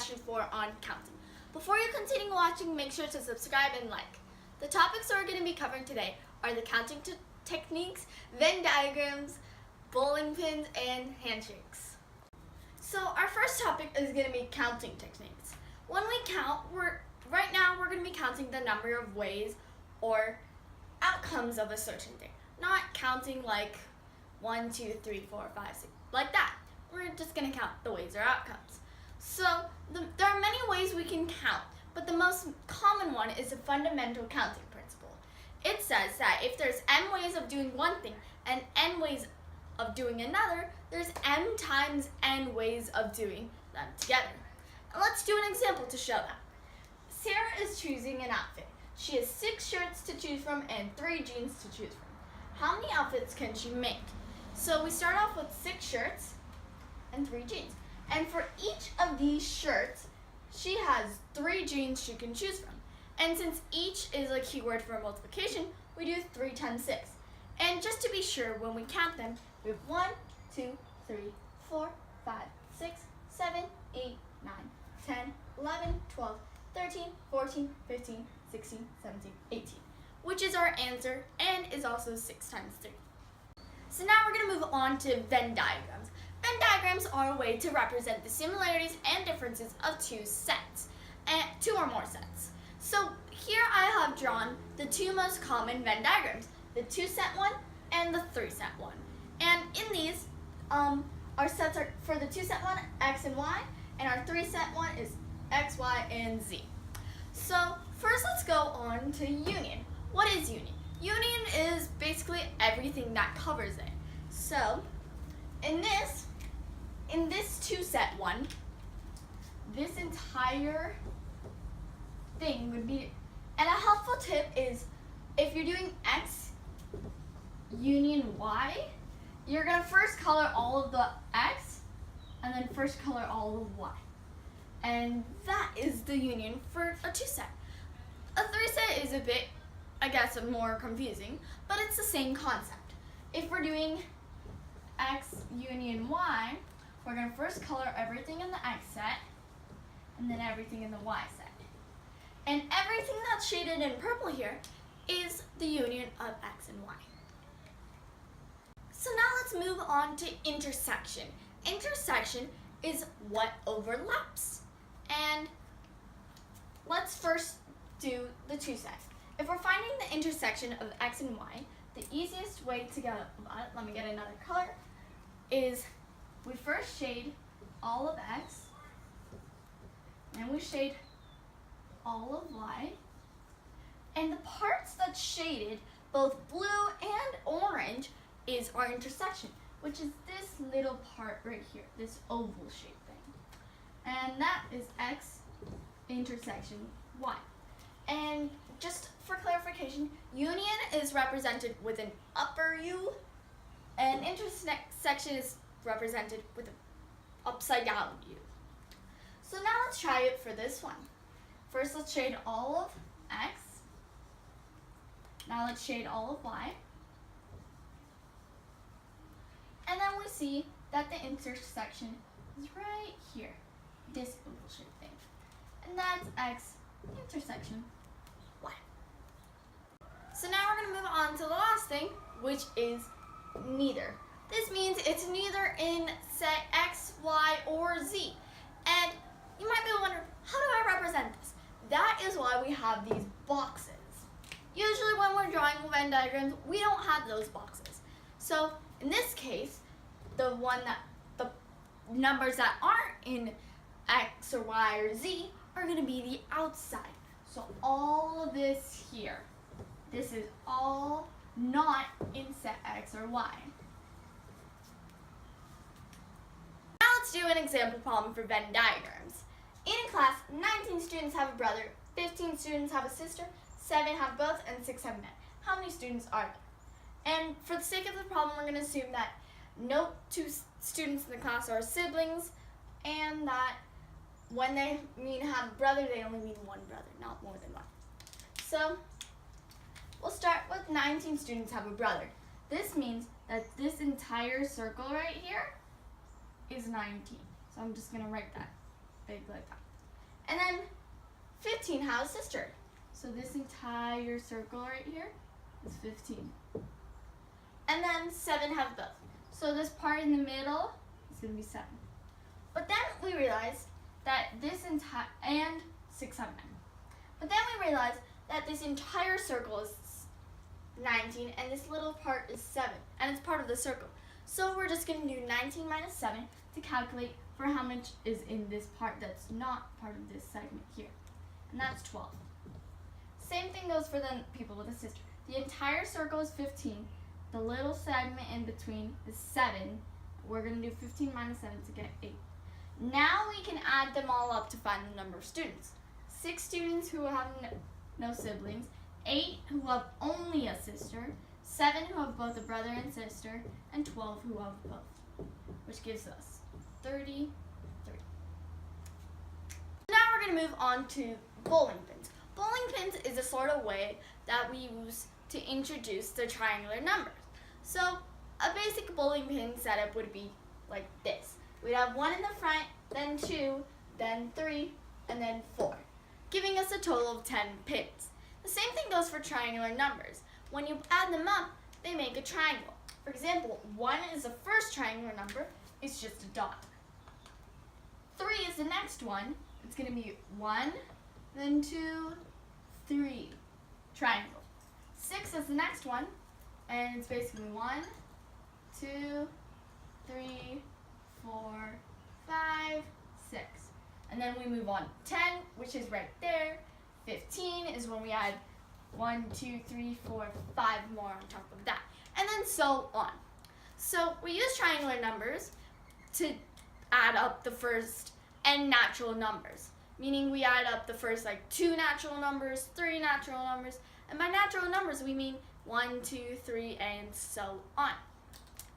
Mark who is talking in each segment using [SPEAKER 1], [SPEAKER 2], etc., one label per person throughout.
[SPEAKER 1] question 4 on counting. Before you continue watching, make sure to subscribe and like. The topics we're going to be covering today are the counting techniques, Venn diagrams, bowling pins, and handshakes. So our first topic is going to be counting techniques. When we count, right now we're going to be counting the number of ways or outcomes of a certain thing. Not counting like 1, 2, 3, 4, 5, 6, like that. We're just going to count the ways or outcomes. So there are many ways we can count, but the most common one is a fundamental counting principle. It says that if there's m ways of doing one thing and n ways of doing another, there's m times n ways of doing them together. And let's do an example to show that. Sarah is choosing an outfit. She has 6 shirts to choose from and 3 jeans to choose from. How many outfits can she make? So we start off with 6 shirts and 3 jeans. And for each of these shirts, she has 3 jeans she can choose from. And since each is a keyword for multiplication, we do 3 times 6. And just to be sure, when we count them, we have 1, 2, 3, 4, 5, 6, 7, 8, 9, 10, 11, 12, 13, 14, 15, 16, 17, 18, which is our answer and is also 6 times 3. So now we're going to move on to Venn diagrams. Venn diagrams are a way to represent the similarities and differences of 2 sets, and 2 or more sets. So here I have drawn the 2 most common Venn diagrams, the 2 set one and the 3 set one. And in these, our sets are, for the 2 set one, x and y, and our 3 set one is x, y, and z. So first let's go on to union. What is union? Union is basically everything that covers it. So in this 2 set one, this entire thing would be, and a helpful tip is if you're doing x union y, you're going to first color all of the x and then first color all of y. And that is the union for a 2 set. A 3 set is a bit, I guess, more confusing, but it's the same concept. If we're doing x union y, we're going to first color everything in the x set and then everything in the y set. And everything that's shaded in purple here is the union of x and y. So now let's move on to intersection. Intersection is what overlaps. And let's first do the 2 sets. If we're finding the intersection of x and y, the easiest way to get about it, let me get another color, is we first shade all of x, and we shade all of y, and the parts that's shaded, both blue and orange, is our intersection, which is this little part right here, this oval shape thing. And that is x intersection y. And just for clarification, union is represented with an upper U, and intersection is represented with an upside down U. So now let's try it for this one. First let's shade all of x. Now let's shade all of y. And then we see that the intersection is right here, this oval shaped thing. And that's x intersection y. So now we're going to move on to the last thing, which is neither. This means it's neither in set x, y, or z. And you might be wondering, how do I represent this? That is why we have these boxes. Usually when we're drawing Venn diagrams, we don't have those boxes. So in this case, the numbers that aren't in x or y or z are going to be the outside. So all of this here, this is all not in set x or y. Now let's do an example problem for Venn diagrams. In a class, 19 students have a brother, 15 students have a sister, 7 have both, and 6 have met. How many students are there? And for the sake of the problem, we're going to assume that no 2 students in the class are siblings, and that when they mean have a brother, they only mean one brother, not more than one. So we'll start with 19 students have a brother. This means that this entire circle right here is 19. So I'm just going to write that big like that. And then 15 have a sister. So this entire circle right here is 15. And then 7 have both. So this part in the middle is going to be 7. But then we realized that this entire, and 6 have 9. But then we realized that this entire circle is 19 and this little part is 7. And it's part of the circle. So we're just going to do 19 minus 7 to calculate for how much is in this part that's not part of this segment here. And that's 12. Same thing goes for the people with a sister. The entire circle is 15. The little segment in between is 7. We're going to do 15 minus 7 to get 8. Now we can add them all up to find the number of students. 6 students who have no siblings, 8 who have only a sister, 7 who have both a brother and sister, and 12 who have both, which gives us 33. Now we're going to move on to bowling pins. Bowling pins is a sort of way that we use to introduce the triangular numbers. So a basic bowling pin setup would be like this. We'd have 1 in the front, then 2, then 3, and then 4, giving us a total of 10 pins. The same thing goes for triangular numbers. When you add them up, they make a triangle. For example, 1 is the first triangular number, it's just a dot. 3 is the next one, it's going to be 1, then 2, 3, triangle. 6 is the next one, and it's basically 1, 2, 3, 4, 5, 6. And then we move on to 10, which is right there. 15 is when we add 1, 2, 3, 4, 5 more on top of that. And then so on. So we use triangular numbers to add up the first n natural numbers. Meaning we add up the first 2 natural numbers, 3 natural numbers, and by natural numbers we mean 1, 2, 3, and so on.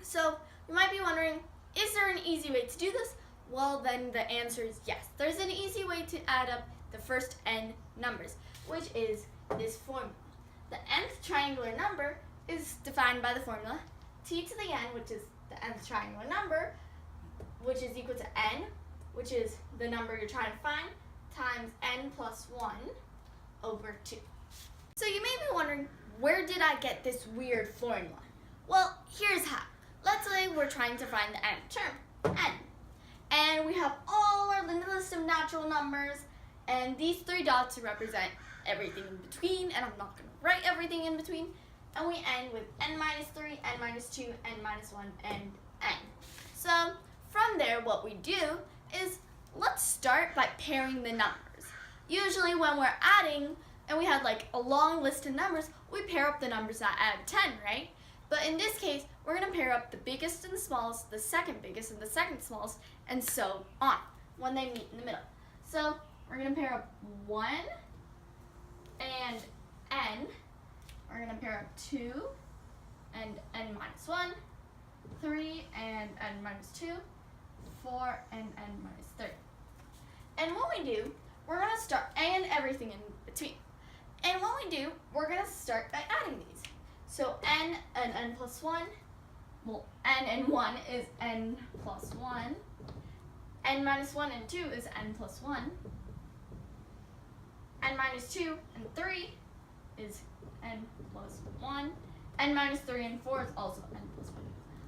[SPEAKER 1] So you might be wondering, is there an easy way to do this? Well, then the answer is yes. There's an easy way to add up the first n numbers, which is this formula. The nth triangular number is defined by the formula t to the n, which is the nth triangular number, which is equal to n, which is the number you're trying to find, times n plus 1 over 2. So you may be wondering, where did I get this weird formula? Well, here's how. Let's say we're trying to find the nth term, n. And we have all our list of natural numbers, and these 3 dots represent everything in between, and I'm not going to write everything in between. And we end with n minus 3, n minus 2, n minus 1, and n. So from there, what we do is let's start by pairing the numbers. Usually when we're adding, and we had a long list of numbers, we pair up the numbers that add 10, right? But in this case, we're going to pair up the biggest and the smallest, the second biggest and the second smallest, and so on, when they meet in the middle. So we're going to pair up 1 and n. We're going to pair up 2 and n minus 1, 3 and n minus 2, 4 and n minus 3. And what we do, we're going to start, and everything in between. And what we do, we're going to start by adding these. So n and n plus 1, well, n and 1 is n plus 1. N minus 1 and 2 is n plus 1. N minus 2 and 3 is n plus 1. N minus 3 and 4 is also n plus 1.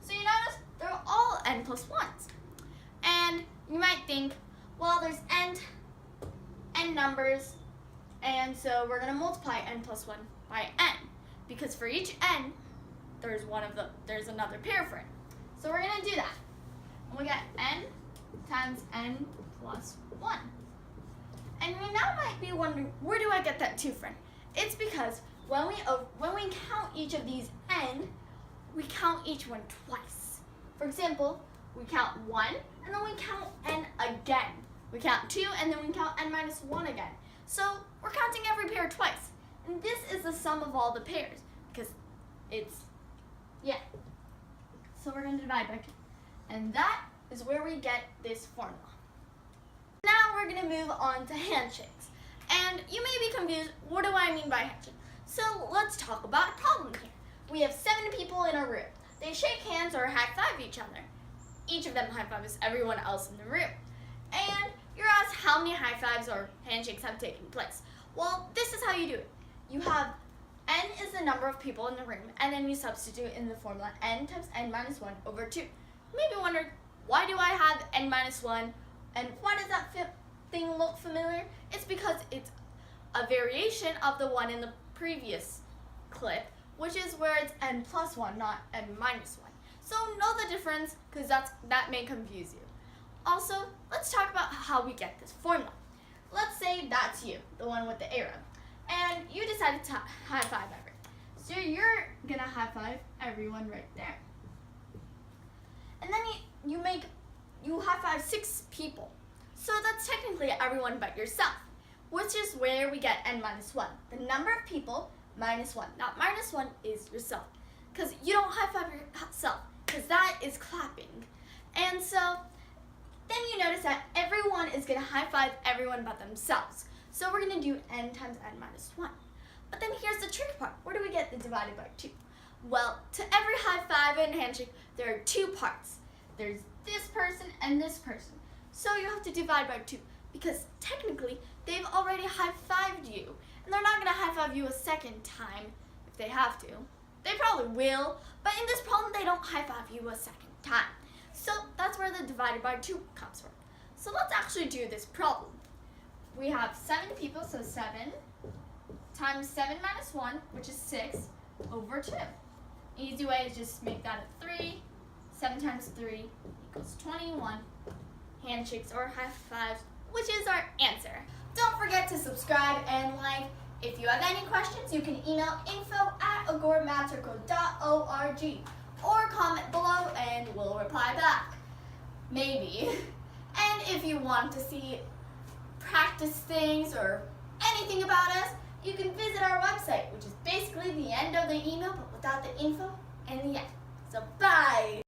[SPEAKER 1] So you notice they're all n plus 1s. And you might think, well, there's n numbers, and so we're going to multiply n plus 1 by n. Because for each n, there's another pair for it. So we're going to do that. And we get n times n plus 1. And we now might be wondering, where do I get that 2 from? It's because when we count each of these n, we count each one twice. For example, we count 1, and then we count n again. We count 2, and then we count n minus 1 again. So we're counting every pair twice. And this is the sum of all the pairs, because it's, yeah. So we're going to divide by 2. And that is where we get this formula. Now we're going to move on to handshakes. And you may be confused, what do I mean by handshake? So let's talk about a problem here. We have 7 people in a room. They shake hands or high-five each other. Each of them high-fives everyone else in the room. And you're asked how how many high fives or handshakes have taken place. Well, this is how you do it. You have n is the number of people in the room, and then you substitute in the formula n times n minus 1 over 2. You maybe wonder, why do I have n minus 1, and why does that thing look familiar? It's because it's a variation of the one in the previous clip, which is where it's n plus 1, not n minus 1. So know the difference, because that may confuse you. Also, let's talk about how we get this formula. Let's say that's you, the one with the arrow, and you decided to high five everyone. So you're gonna high five everyone right there. And then you high five 6 people. So that's technically everyone but yourself, which is where we get n minus 1. The number of people minus 1. Now minus 1 is yourself, because you don't high five yourself, because that is clapping. And so then you notice that everyone is going to high five everyone but themselves. So we're going to do n times n minus 1. But then here's the trick part. Where do we get the divided by 2? Well, to every high five and handshake, there are 2 parts. There's this person and this person. So you have to divide by 2, because technically they've already high fived you, and they're not going to high five you a second time if they have to. They probably will, but in this problem they don't high five you a second time. So that's where the divided by 2 comes from. So let's actually do this problem. We have 7 people, so 7 times 7 minus 1, which is 6, over 2. Easy way is just make that a 3. 7 times 3 equals 21. Handshakes or high fives, which is our answer. Don't forget to subscribe and like. If you have any questions, you can email info@agoramathcircle.org or comment below and we'll reply back. Maybe. And if you want to see practice things or anything about us, you can visit our website, which is basically the end of the email but without the info and the end. So bye!